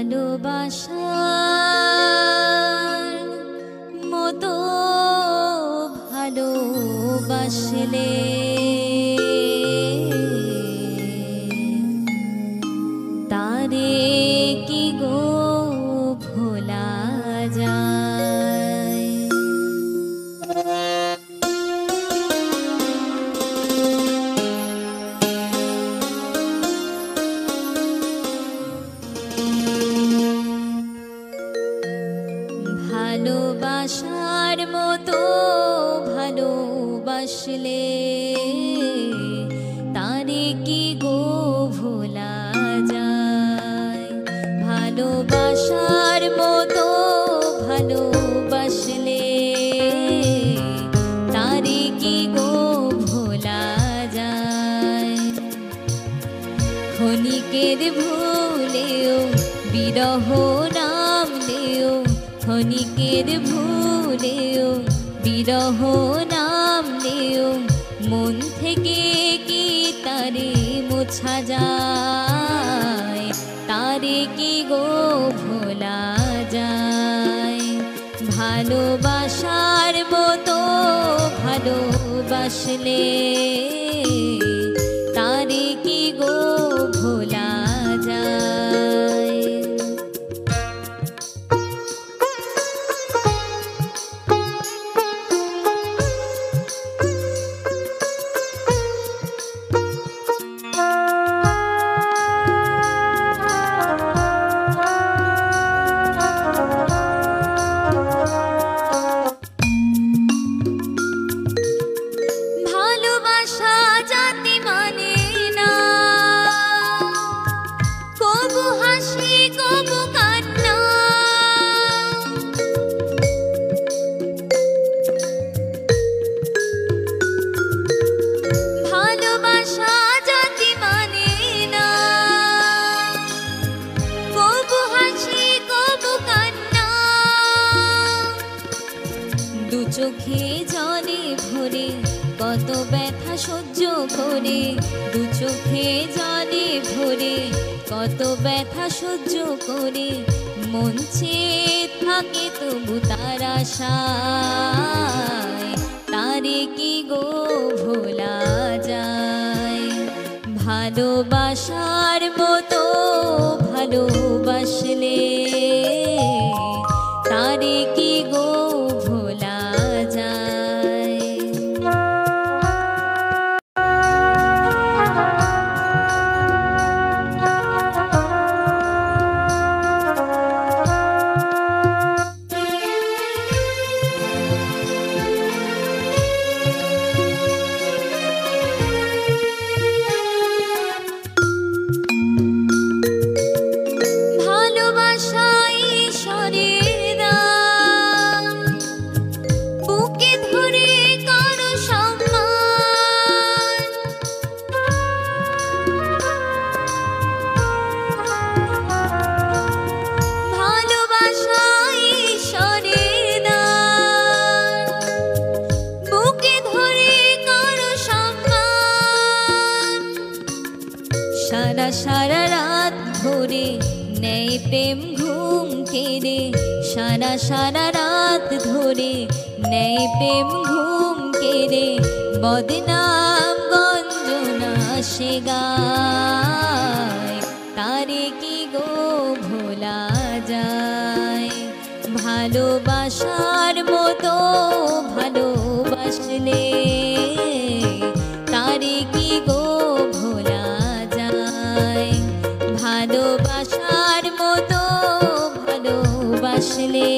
ভালোবাসার মতো ভালোবাসলে তারে কি গো ভোলা যায়। ভালোবাসার মতো ভালোবাসলে তারে কি গো ভোলা যায়। ভালোবাসার মতো ভালোবাসলে তারে কি গো ভোলা যায়। ক্ষণিকের ভুলেও বিরহ নামলেও, ক্ষণিকের ভুলেও বিরহ নামলেও মন থেকে কি তারে মোছা যায়। তারে কি গো ভোলা যায়। ভালোবাসার মতো ভালোবাসলে তারে কি গো ভোলা যায়। ভালোবাসা জাতি মানে না, কবু হাসি কবু কান্না। ভালোবাসা জাতি মানে না, কবু হাসি কবু কান্না। দু চোখে জলে ভরে কত ব্যথা সহ্য করে, দু চোখে জলে ভরে কত ব্যথা সহ্য করে মন চেয়ে থাকে তবু তার আশায়। তারে কি গো ভোলা যায়। ভালোবাসার মতো ভালোবাসলে তারে কি গো ভোলা যায়। ভালোবাসা ঈশ্বরের দান, বুকে ধরে কারো সম্মান। ভালোবাসা ঈশ্বরের দান, বুকে ধরে কারো সম্মান। সারা সারা রাত ধরে নেই প্রেম ঘুম কেড়ে, সারা সারা রাত ধরে নেই প্রেম ঘুম কেড়ে বদনাম গঞ্জনা সে গায়। তারে কি গো ভোলা যায়। ভালোবাসার মতো ভালোবাসলে তারে কি গো ভোলা যায়। ভালোবাসার মতো ভালোবাসলে